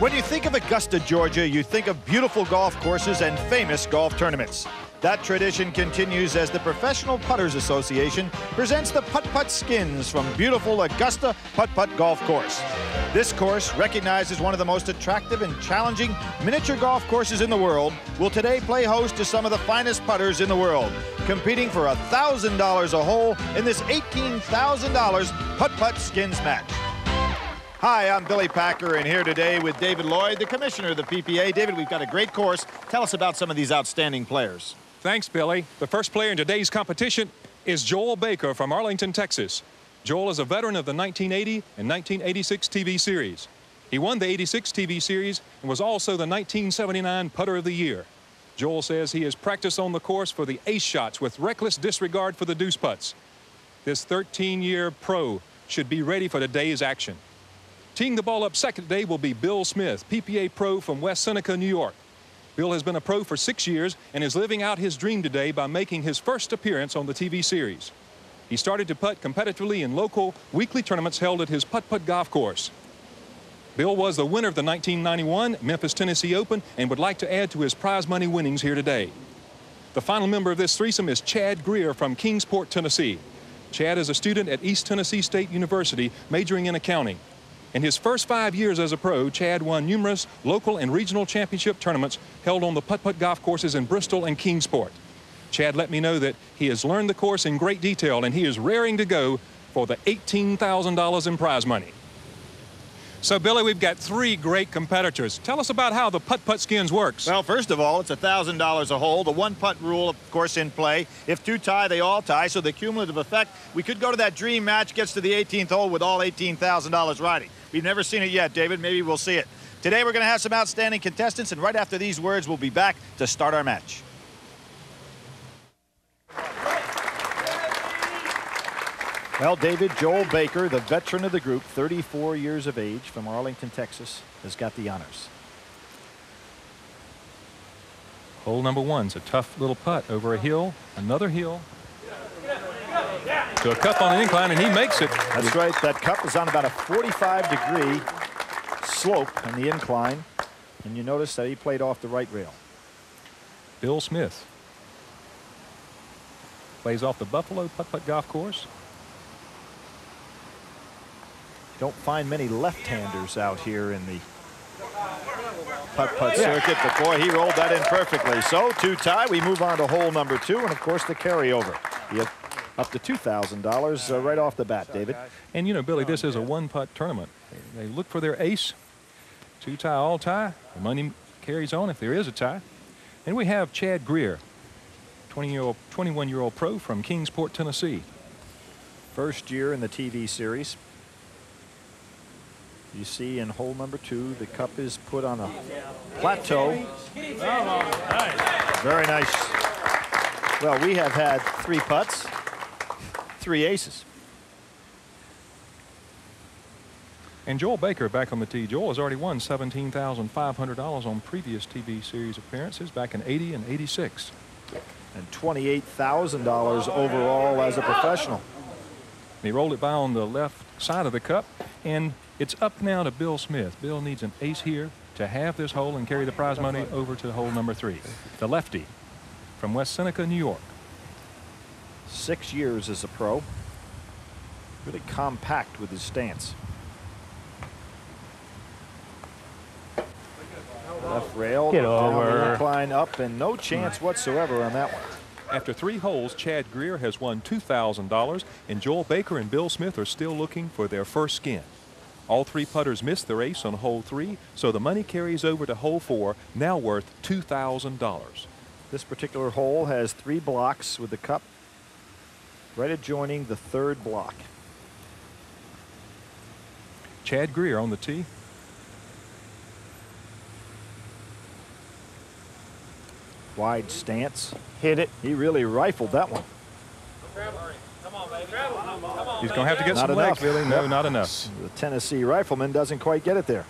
When you think of Augusta, Georgia, you think of beautiful golf courses and famous golf tournaments. That tradition continues as the Professional Putters Association presents the Putt-Putt Skins from beautiful Augusta Putt-Putt Golf Course. This course, recognized as one of the most attractive and challenging miniature golf courses in the world, will today play host to some of the finest putters in the world, competing for $1,000 a hole in this $18,000 Putt-Putt Skins match. Hi, I'm Billy Packer, and here today with David Lloyd, the commissioner of the PPA. David, we've got a great course. Tell us about some of these outstanding players. Thanks, Billy. The first player in today's competition is Joel Baker from Arlington, Texas. Joel is a veteran of the 1980 and 1986 TV series. He won the 86 TV series and was also the 1979 Putter of the Year. Joel says he has practiced on the course for the ace shots with reckless disregard for the deuce putts. This 13-year pro should be ready for today's action. Teeing the ball up second today will be Bill Smith, PPA pro from West Seneca, New York. Bill has been a pro for 6 years and is living out his dream today by making his first appearance on the TV series. He started to putt competitively in local weekly tournaments held at his putt-putt golf course. Bill was the winner of the 1991 Memphis, Tennessee Open and would like to add to his prize money winnings here today. The final member of this threesome is Chad Greer from Kingsport, Tennessee. Chad is a student at East Tennessee State University, majoring in accounting. In his first 5 years as a pro, Chad won numerous local and regional championship tournaments held on the putt-putt golf courses in Bristol and Kingsport. Chad let me know that he has learned the course in great detail and he is raring to go for the $18,000 in prize money. So, Billy, we've got three great competitors. Tell us about how the Putt-Putt Skins works. Well, first of all, it's $1,000 a hole. The one-putt rule, of course, in play. If two tie, they all tie. So the cumulative effect, we could go to that dream match, gets to the 18th hole with all $18,000 riding. We've never seen it yet, David. Maybe we'll see it. Today, we're going to have some outstanding contestants, and right after these words, we'll be back to start our match. Well, David, Joel Baker, the veteran of the group, 34 years of age, from Arlington, Texas, has got the honors. Hole number one's a tough little putt over a hill, another hill, to a cup on an incline, and he makes it. That's right. That cup is on about a 45-degree slope on the incline, and you notice that he played off the right rail. Bill Smith plays off the Buffalo Putt-Putt Golf Course. Don't find many left-handers out here in the putt-putt circuit, but boy, he rolled that in perfectly. So, two tie, we move on to hole number two, and of course the carryover. Up to $2,000 right off the bat, David. And you know, Billy, this is a one-putt tournament. They look for their ace. Two tie, all tie. The money carries on if there is a tie. And we have Chad Greer, 21-year-old pro from Kingsport, Tennessee. First year in the TV series. You see in hole number two, the cup is put on a plateau. Very nice. Well, we have had three putts, three aces. And Joel Baker back on the tee. Joel has already won $17,500 on previous TV series appearances back in '80 and '86. And $28,000 overall as a professional. He rolled it by on the left side of the cup, and it's up now to Bill Smith. Bill needs an ace here to have this hole and carry the prize money over to hole number three. The lefty from West Seneca, New York. 6 years as a pro. Really compact with his stance. Left rail, Get down over. the incline up, and no chance whatsoever on that one. After 3 holes, Chad Greer has won $2,000, and Joel Baker and Bill Smith are still looking for their first skin. All 3 putters missed their ace on hole 3, so the money carries over to hole 4, now worth $2,000. This particular hole has 3 blocks with the cup right adjoining the 3rd block. Chad Greer on the tee. Wide stance. Hit it. He really rifled that one. He's going to have to get Not some enough. legs, Billy. No, not enough. The Tennessee rifleman doesn't quite get it there.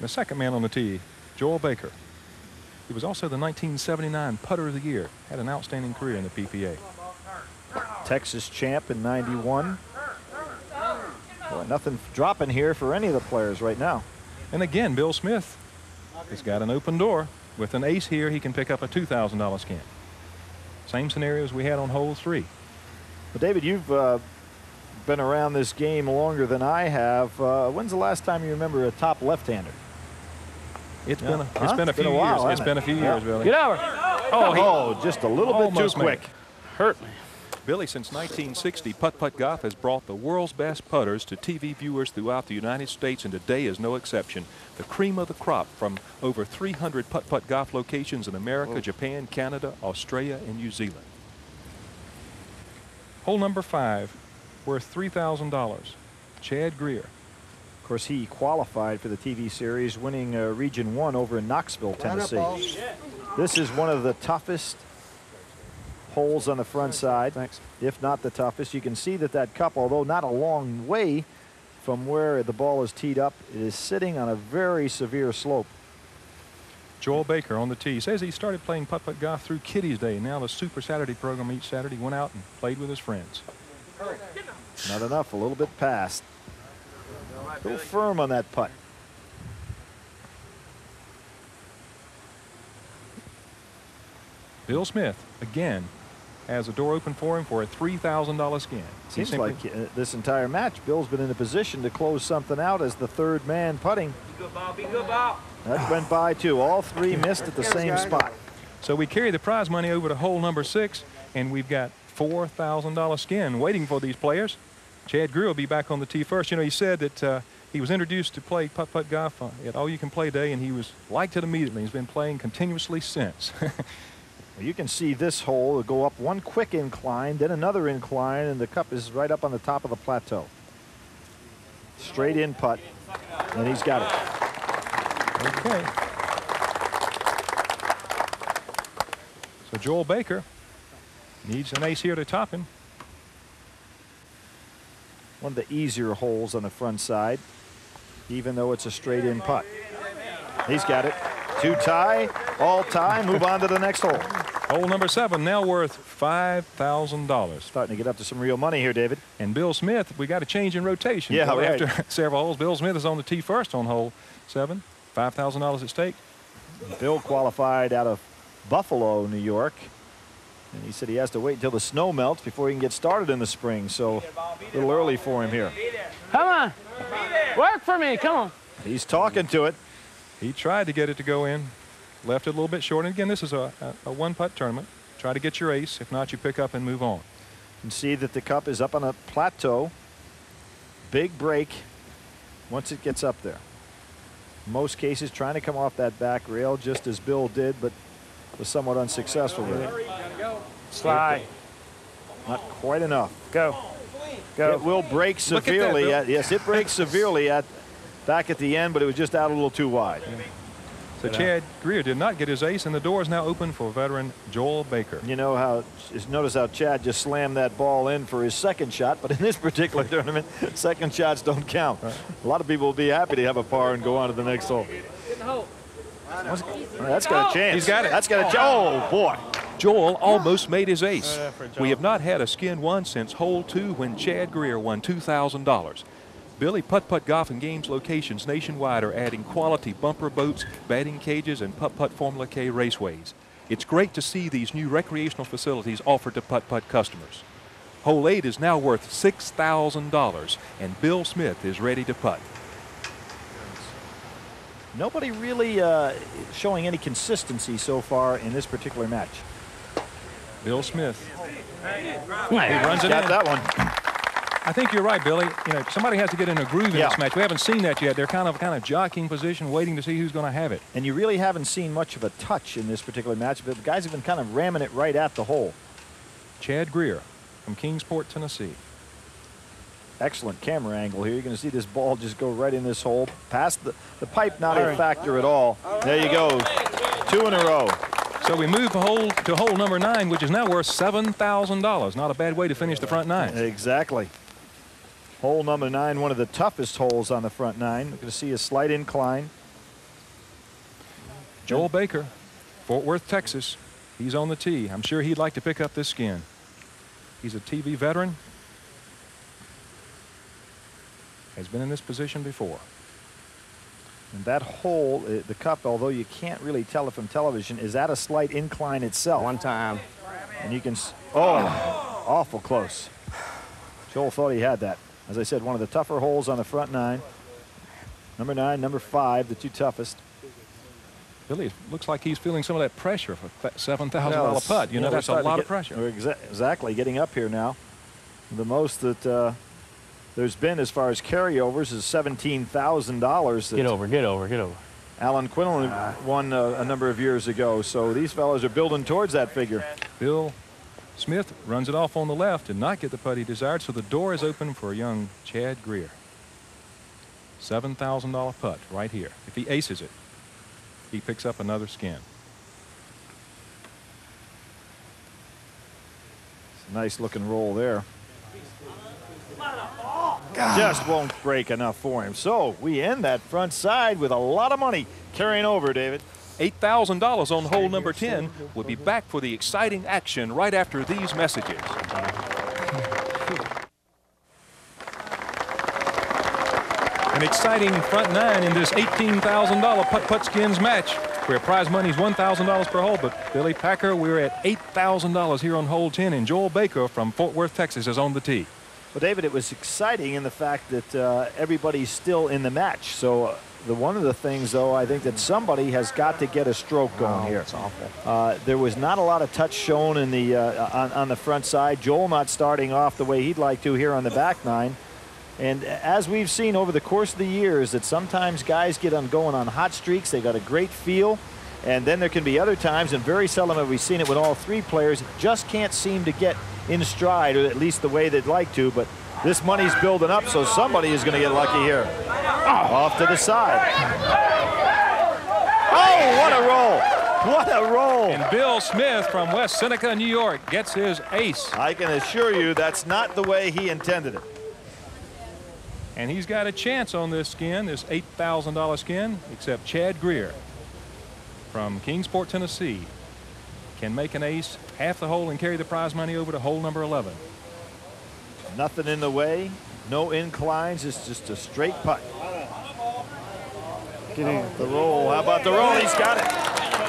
The second man on the tee, Joel Baker. He was also the 1979 Putter of the Year. Had an outstanding career in the PPA. Texas champ in '91. Boy, nothing dropping here for any of the players right now. And again, Bill Smith has got an open door. With an ace here, he can pick up a $2,000 skin. Same scenario as we had on hole 3. Well, David, you've been around this game longer than I have. When's the last time you remember a top left-hander? It's been a few years. It's been a few years, Billy. Get over. Oh, just a little bit too quick. Hurt me. Billy, since 1960, Putt Putt Golf has brought the world's best putters to TV viewers throughout the United States, and today is no exception. The cream of the crop from over 300 Putt Putt Golf locations in America, Japan, Canada, Australia, and New Zealand. Hole number 5, worth $3,000. Chad Greer. Of course, he qualified for the TV series, winning Region 1 over in Knoxville, Tennessee. This is one of the toughest holes on the front side, if not the toughest. You can see that cup, although not a long way from where the ball is teed up, it is sitting on a very severe slope. Joel Baker on the tee. He says he started playing Putt Putt Golf through Kiddies Day, and now the Super Saturday program each Saturday went out and played with his friends. Not enough, a little bit past. A little firm on that putt. Bill Smith, again, has a door open for him for a $3,000 skin. Seems like this entire match, Bill's been in a position to close something out as the third man putting. Be good, Bob. Be good, Bob. That went by, too. All three missed at the same spot. So we carry the prize money over to hole number 6, and we've got $4,000 skin waiting for these players. Chad Greer will be back on the tee first. You know, he said that he was introduced to play Putt Putt Golf at All You Can Play Day, and he was liked it immediately. He's been playing continuously since. Well, you can see this hole go up one quick incline, then another incline, and the cup is right up on the top of the plateau. Straight in putt, and he's got it. Okay. So Joel Baker needs an ace here to top him. One of the easier holes on the front side, even though it's a straight in putt. He's got it. 2 tie, all tie, move on to the next hole. Hole number 7, now worth $5,000. Starting to get up to some real money here, David. And Bill Smith, we got a change in rotation. Yeah, right. After several holes, Bill Smith is on the tee first on hole 7. $5,000 at stake. Bill qualified out of Buffalo, New York. And he said he has to wait until the snow melts before he can get started in the spring. So a little early for him here. Come on. Work for me. Come on. He's talking to it. He tried to get it to go in. Left it a little bit short. And again, this is a one-putt tournament. Try to get your ace. If not, you pick up and move on. You can see that the cup is up on a plateau. Big break once it gets up there. In most cases, trying to come off that back rail just as Bill did, but was somewhat unsuccessful with it. Slide. Not quite enough. Go. Go. It will break severely. Yes, it breaks severely back at the end, but it was just out a little too wide. So Chad Greer did not get his ace, and the door is now open for veteran Joel Baker. You know how, notice how Chad just slammed that ball in for his second shot, but in this particular tournament, second shots don't count. Right. A lot of people will be happy to have a par and go on to the next hole. That's got a chance. He's got it. That's got a chance. Oh, boy. Joel almost made his ace. We have not had a skin won since hole 2 when Chad Greer won $2,000. Billy, Putt Putt Golf and Games locations nationwide are adding quality bumper boats, batting cages, and Putt Putt Formula K raceways. It's great to see these new recreational facilities offered to Putt Putt customers. Hole 8 is now worth $6,000, and Bill Smith is ready to putt. Nobody really showing any consistency so far in this particular match. Bill Smith. He runs it in. Got that one. I think you're right, Billy. You know, somebody has to get in a groove in this match. We haven't seen that yet. They're kind of jockeying position, waiting to see who's going to have it. And you really haven't seen much of a touch in this particular match, but the guys have been kind of ramming it right at the hole. Chad Greer from Kingsport, Tennessee. Excellent camera angle here. You're going to see this ball just go right in this hole. Past the pipe, not a factor at all. There you go. 2 in a row. So we move to hole number 9, which is now worth $7,000. Not a bad way to finish the front 9. Exactly. Hole number 9, one of the toughest holes on the front 9. We're going to see a slight incline. Joel Baker, Fort Worth, Texas. He's on the tee. I'm sure he'd like to pick up this skin. He's a TV veteran. has been in this position before. And that hole, the cup, although you can't really tell it from television, is at a slight incline itself. One time. And you can, oh, awful close. Joel thought he had that. As I said, one of the tougher holes on the front nine. Number 9, number 5, the two toughest. Billy, it looks like he's feeling some of that pressure for that $7,000 putt. You know, that's a lot of pressure. We're exactly getting up here now. The most that there's been as far as carryovers is $17,000. Get over. Alan Quinlan won a number of years ago, so these fellows are building towards that figure. Bill Smith runs it off on the left and not get the putt he desired, so the door is open for young Chad Greer. $7,000 putt right here. If he aces it, he picks up another skin. It's a nice looking roll there. Just won't break enough for him. So we end that front side with a lot of money carrying over, David. $8,000 on hole number 10. We'll be back for the exciting action right after these messages. An exciting front nine in this $18,000 putt-putt skins match, where prize money is $1,000 per hole. But Billy Packer, we're at $8,000 here on hole 10, and Joel Baker from Fort Worth, Texas, is on the tee. Well, David, it was exciting in the fact that everybody's still in the match. So one of the things, though, I think that somebody has got to get a stroke going here. That's awful. There was not a lot of touch shown in the on the front side. Joel not starting off the way he'd like to here on the back nine. And as we've seen over the course of the years, that sometimes guys get on going on hot streaks. They got a great feel. And then there can be other times, and very seldom have we seen it when all three players just can't seem to get in stride, or at least the way they'd like to. But this money's building up, so somebody is going to get lucky here. Off to the side. Oh, what a roll. What a roll. And Bill Smith from West Seneca, New York, gets his ace. I can assure you that's not the way he intended it. And he's got a chance on this skin, this $8,000 skin, except Chad Greer from Kingsport, Tennessee, can make an ace, half the hole, and carry the prize money over to hole number 11. Nothing in the way, no inclines, it's just a straight putt. Get in. The roll, how about the roll? He's got it.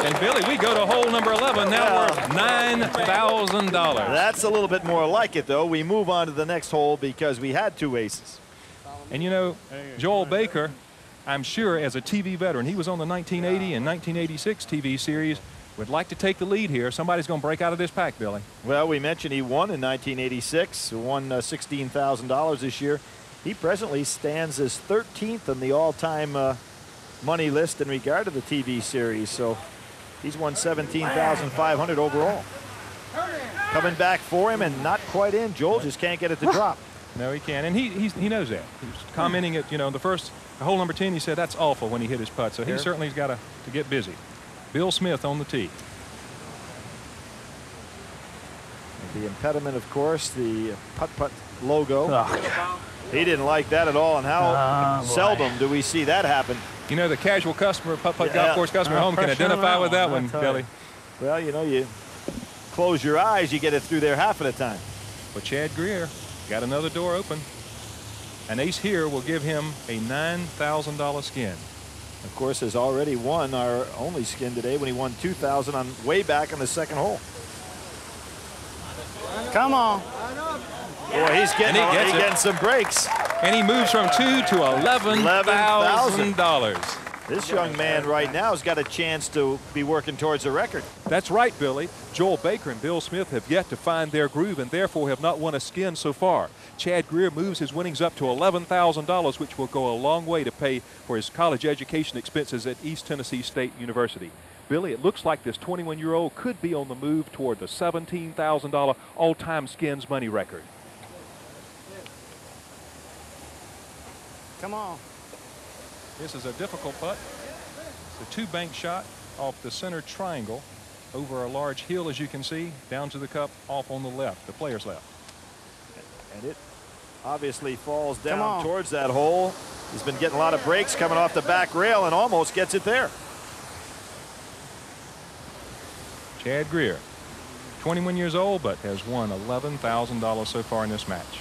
And Billy, we go to hole number 11, now worth $9,000. That's a little bit more like it, though. We move on to the next hole because we had two aces. And you know, Joel Baker, I'm sure as a TV veteran, he was on the 1980 and 1986 TV series, would like to take the lead here. Somebody's going to break out of this pack, Billy. Well, we mentioned he won in 1986, won $16,000 this year. He presently stands as 13th on the all-time money list in regard to the TV series. So he's won $17,500 overall. Coming back for him and not quite in. Joel just can't get it to drop. No, he can't, and he knows that. He was commenting at, you know, the first hole number 10. He said that's awful when he hit his putt. So he certainly's got to get busy. Bill Smith on the tee. The impediment, of course, the putt-putt logo. Oh. He didn't like that at all, and how seldom do we see that happen. You know, the casual customer, putt-putt golf course customer at home can identify with that one, Billy. Well, you know, you close your eyes, you get it through there half of the time. But Chad Greer got another door open. An ace here will give him a $9,000 skin. Of course, has already won our only skin today when he won $2,000 on way back on the second hole. Come on. Boy, he's getting some breaks. And he moves from $2,000 to $11,000. This young man right now has got a chance to be working towards a record. That's right, Billy. Joel Baker and Bill Smith have yet to find their groove and therefore have not won a skin so far. Chad Greer moves his winnings up to $11,000, which will go a long way to pay for his college education expenses at East Tennessee State University. Billy, it looks like this 21-year-old could be on the move toward the $17,000 all-time skins money record. Come on. This is a difficult putt. It's a two-bank shot off the center triangle over a large hill, as you can see, down to the cup off on the left, the player's left. And it obviously falls down towards that hole. He's been getting a lot of breaks coming off the back rail and almost gets it there. Chad Greer, 21 years old, but has won $11,000 so far in this match.